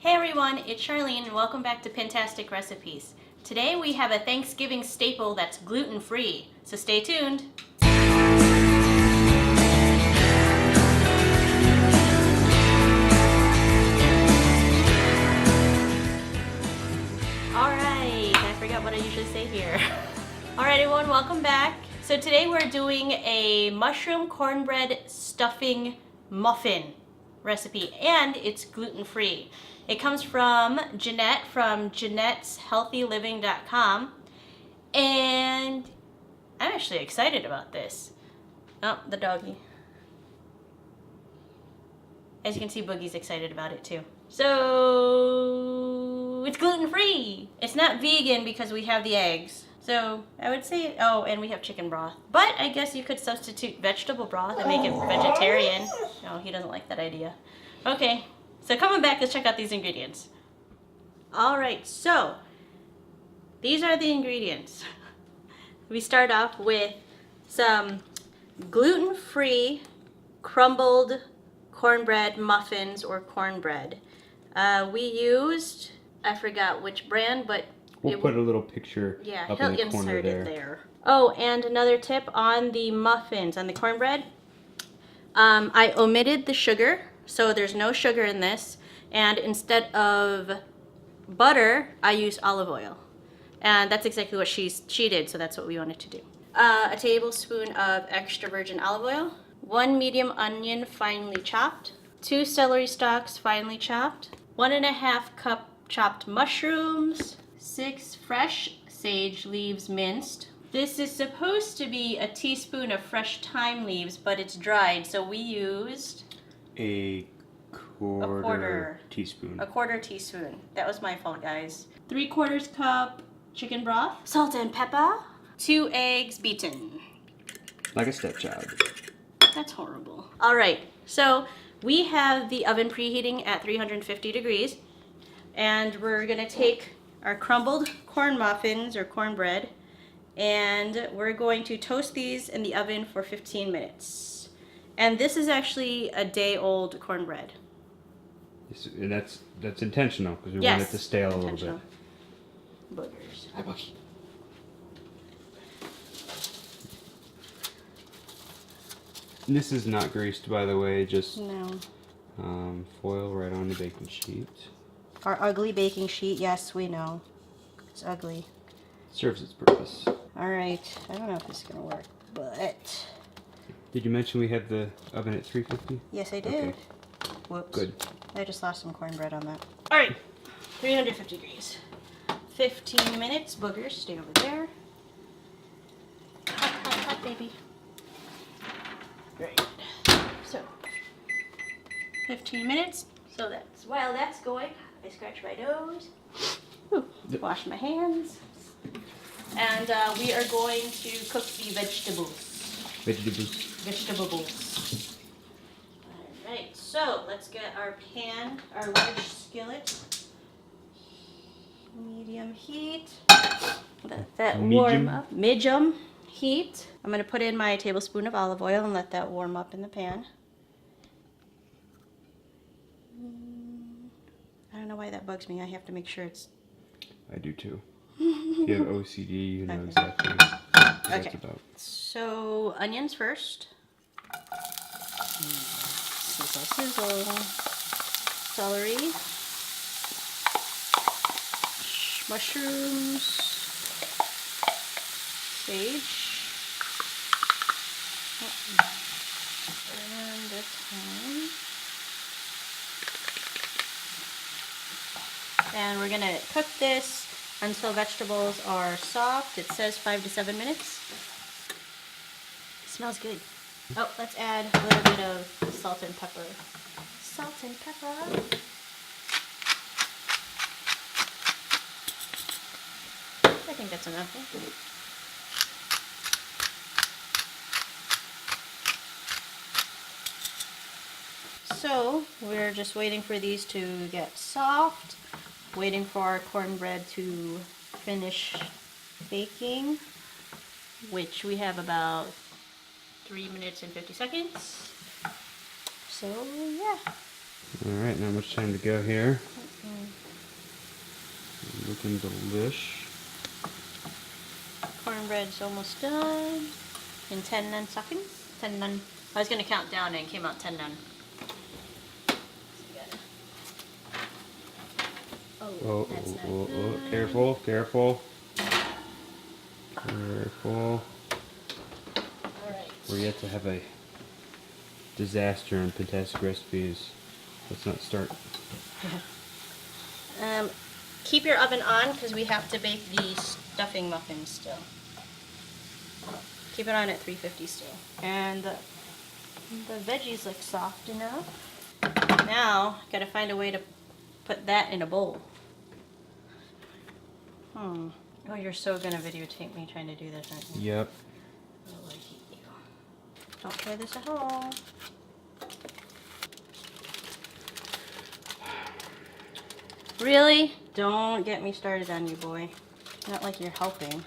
Hey everyone, it's Charlene and welcome back to Pintastic Recipes. Today we have a Thanksgiving staple that's gluten-free, so stay tuned. Alright, I forgot what I usually say here. Alright everyone, welcome back. So today we're doing a mushroom cornbread stuffing muffin recipe, and it's gluten-free. It comes from Jeanette from Jeanette'sHealthyLiving.com, and I'm actually excited about this. Oh, the doggy. As you can see, Boogie's excited about it too. So it's gluten-free. It's not vegan because we have the eggs. So I would say, oh, and we have chicken broth. But I guess you could substitute vegetable broth and make it vegetarian. No, he doesn't like that idea. Okay, so coming back, let's check out these ingredients. All right, so these are the ingredients. We start off with some gluten-free crumbled cornbread muffins or cornbread. We used, I forgot which brand, but we'll put a little picture up in the corner there. Oh, and another tip on the muffins, on the cornbread. I omitted the sugar, so there's no sugar in this. And instead of butter, I used olive oil. And that's exactly what she did, so that's what we wanted to do. A tablespoon of extra virgin olive oil, 1 medium onion finely chopped, 2 celery stalks finely chopped, 1½ cup chopped mushrooms, 6 fresh sage leaves minced. This is supposed to be a teaspoon of fresh thyme leaves, but it's dried, so we used a quarter teaspoon. A quarter teaspoon. That was my fault, guys. 3/4 cup chicken broth, salt and pepper, 2 eggs beaten. Like a stepchild. That's horrible. All right, so we have the oven preheating at 350 degrees, and we're gonna take our crumbled corn muffins or cornbread, and we're going to toast these in the oven for 15 minutes. And this is actually a day-old cornbread. And that's intentional, because we want it to stale a little bit. Boogers. Hi, Boogie. This is not greased, by the way, just foil right on the baking sheet. Our ugly baking sheet, yes, we know. It's ugly. Serves its purpose. Alright, I don't know if this is going to work, but... Did you mention we have the oven at 350? Yes, I did. Okay. Whoops. Good. I just lost some cornbread on that. Alright, 350 degrees. 15 minutes, boogers, stay over there. Hot, hot, hot, baby. Very good. So, 15 minutes. So that's, while that's going, I scratch my nose. Wash my hands. And we are going to cook the vegetables. Vegetables. Alright, so let's get our pan, our large skillet. Medium heat. Let that warm up. Medium heat. I'm going to put in my tablespoon of olive oil and let that warm up in the pan. I don't know why that bugs me. I have to make sure it's... I do too. If you have OCD, you know exactly what that's about. So, onions first. Sizzle, sizzle. Celery. Mushrooms. Sage. And the thyme. And we're going to cook this until vegetables are soft. It says 5 to 7 minutes. It smells good. Oh, let's add a little bit of salt and pepper. Salt and pepper. I think that's enough. So we're just waiting for these to get soft, waiting for our cornbread to finish baking, which we have about 3 minutes and 50 seconds. So yeah. Alright, not much time to go here. Looking delish. Cornbread's almost done. In 10 seconds. 10 I was gonna count down and it came out 10 Oh, that's not oh, good. careful, careful. Careful. Alright. We're yet to have a disaster in Pintastic Recipes. Let's not start. Keep your oven on because we have to bake the stuffing muffins still. Keep it on at 350 still. And the veggies look soft enough. Now, gotta find a way to put that in a bowl. Oh, you're so gonna videotape me trying to do this, aren't you? Yep. Oh, I hate you. Don't try this at home. Really? Don't get me started on you, boy. Not like you're helping.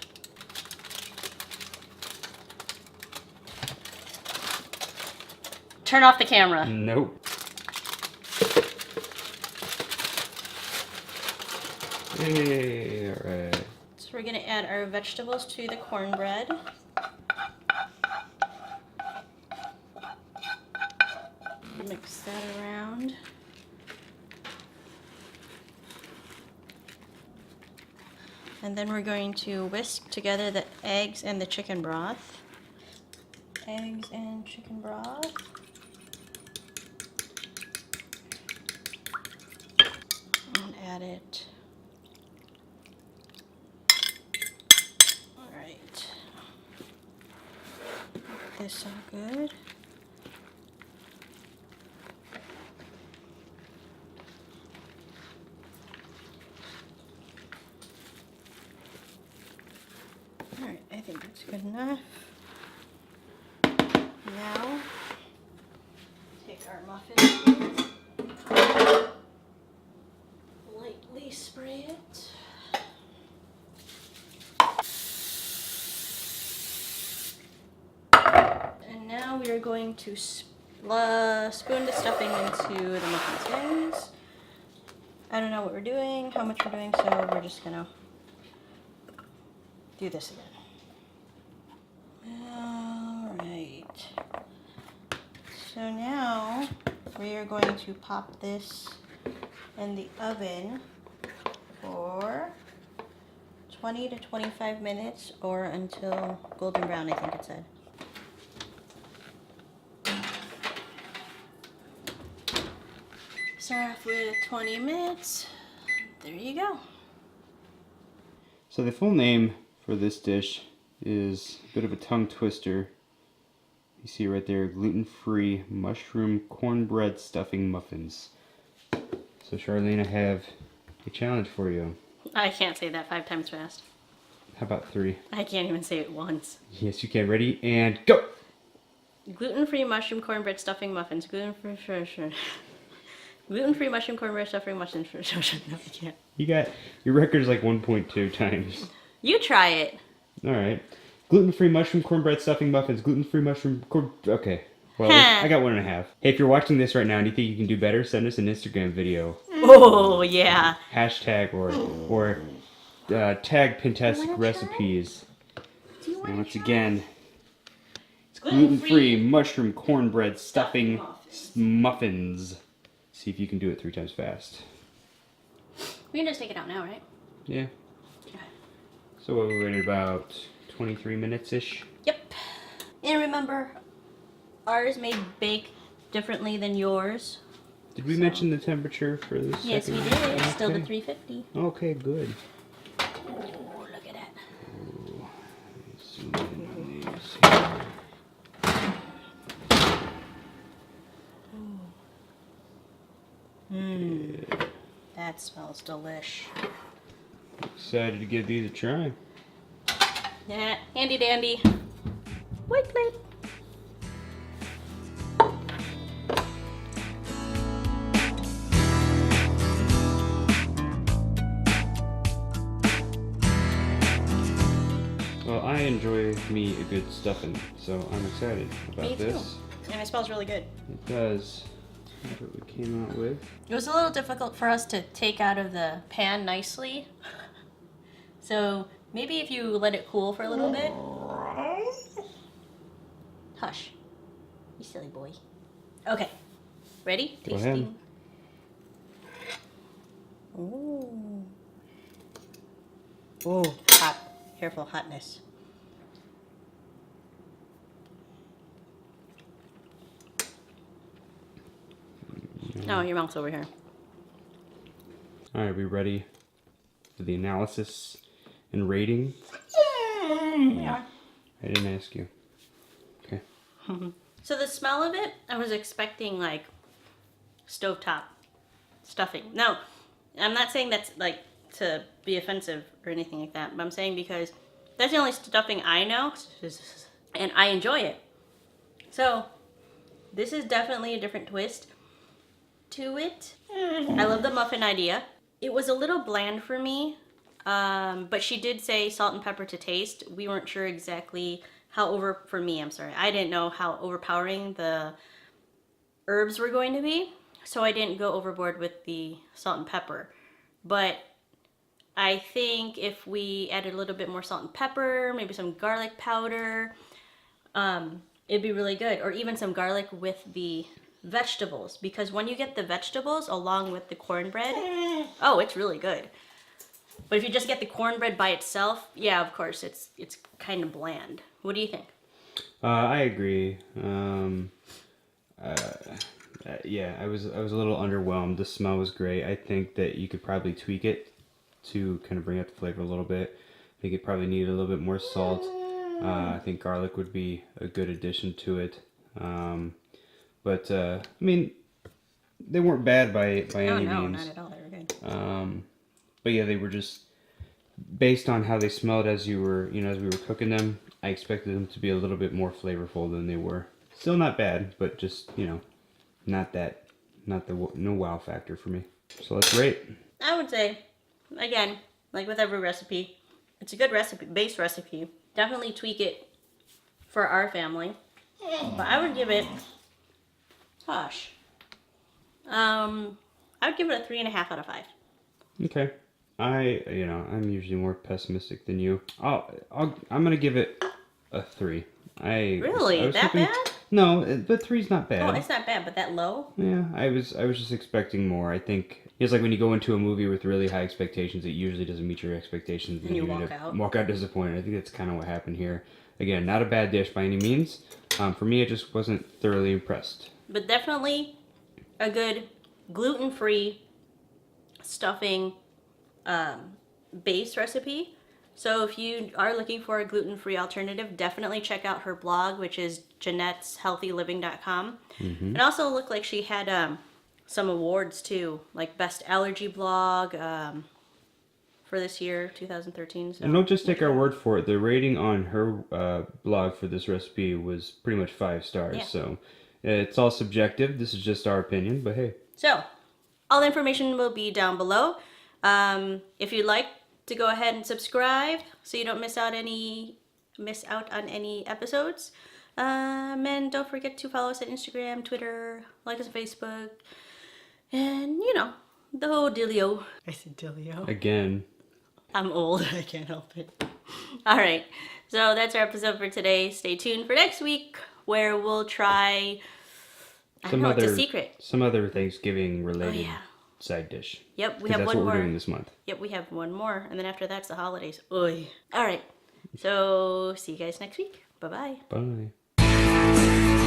Turn off the camera. Nope. Hey, alright. So we're gonna add our vegetables to the cornbread. Mix that around. And then we're going to whisk together the eggs and the chicken broth. Eggs and chicken broth. And add it. Alright. This all good. Alright, I think that's good enough. Now, take our muffin, lightly spray it. And now we are going to spoon the stuffing into the muffin skins. I don't know what we're doing, how much we're doing, so we're just gonna do this again. Alright. So now we are going to pop this in the oven for 20 to 25 minutes or until golden brown, I think it said. Start off with 20 minutes. There you go. So the full name for this dish is a bit of a tongue twister. You see right there, gluten-free mushroom cornbread stuffing muffins. So Charlene, I have a challenge for you. I can't say that 5 times fast. How about 3? I can't even say it once. Yes, you can. Ready? And go! Gluten-free mushroom cornbread stuffing muffins. Gluten-free Gluten-free mushroom cornbread stuffing muffins. No, I can't. You got, your record's like 1.2 times. You try it. Alright. Gluten-free mushroom cornbread stuffing muffins. Gluten-free mushroom okay. Well, I got 1.5. Hey, if you're watching this right now and you think you can do better, send us an Instagram video. Oh, yeah. Hashtag or tag Pintastic Recipes. And once again, it's gluten-free mushroom cornbread stuffing muffins. See if you can do it 3 times fast. We can just take it out now, right? Yeah. So what we're at about 23 minutes-ish. Yep. And remember, ours may bake differently than yours. Did we mention the temperature for this? Yes, we did. Okay. Still the 350. Okay, good. Oh, look at that. Ooh. Zoom in on these here. Mmm. That smells delish. Excited to give these a try. Yeah, handy dandy. White plate. Well, I enjoy me a good stuffing, so I'm excited about Me too. this. And it smells really good. It does. That's what we came out with. It was a little difficult for us to take out of the pan nicely. So maybe if you let it cool for a little bit. Hush. You silly boy. Okay. Ready? Go ahead. Tasting. Ooh. Ooh, hot. Careful, hotness. Oh, your mouth's over here. Alright, we ready for the analysis and rating? Yeah. I didn't ask you. Okay. So the smell of it, I was expecting like stovetop stuffing. No, I'm not saying that's like to be offensive or anything like that, but I'm saying because that's the only stuffing I know, and I enjoy it. So this is definitely a different twist to it. I love the muffin idea. It was a little bland for me, but she did say salt and pepper to taste. We weren't sure exactly how for me, I'm sorry. I didn't know how overpowering the herbs were going to be, so I didn't go overboard with the salt and pepper. But I think if we added a little bit more salt and pepper, maybe some garlic powder, it'd be really good. Or even some garlic with the vegetables, because when you get the vegetables along with the cornbread, oh, it's really good. But if you just get the cornbread by itself, yeah, of course, it's kind of bland. What do you think? I agree. Yeah, I was a little underwhelmed. The smell was great. I think that you could probably tweak it to kind of bring out the flavor a little bit. I think it probably needed a little bit more salt. I think garlic would be a good addition to it. But I mean, they weren't bad by any means. No, not at all. They were good. But yeah, they were just based on how they smelled as we were cooking them. I expected them to be a little bit more flavorful than they were. Still not bad, but just not the no wow factor for me. So let's rate. I would say, again, like with every recipe, it's a good recipe, base recipe. Definitely tweak it for our family. But I would give it, gosh, I would give it a 3.5 out of 5. Okay. I'm usually more pessimistic than you. I'm gonna give it a 3. Really? That bad? No, but 3's not bad. Oh, it's not bad, but that low? Yeah, I was just expecting more. I think it's like when you go into a movie with really high expectations, it usually doesn't meet your expectations, And you walk out disappointed. I think that's kind of what happened here. Again, not a bad dish by any means. For me, I just wasn't thoroughly impressed. But definitely a good gluten-free stuffing base recipe. So if you are looking for a gluten-free alternative, definitely check out her blog, which is Jeanette'sHealthyLiving.com. Mm-hmm. It also looked like she had some awards too, like Best Allergy Blog for this year, 2013. So. And don't just take our word for it. The rating on her blog for this recipe was pretty much 5 stars. Yeah. So it's all subjective. This is just our opinion, but hey. So all the information will be down below. If you'd like to go ahead and subscribe so you don't miss out on any episodes. And don't forget to follow us on Instagram, Twitter, like us on Facebook, and the whole dealio. I said dealio. Again. I'm old, I can't help it. Alright, so that's our episode for today. Stay tuned for next week where we'll try, it's a secret. Some other Thanksgiving related side dish. Yep, we have one more. That's what we're doing this month. Yep, we have one more, and then after that's the holidays. Oy. All right, so see you guys next week. Bye-bye. Bye.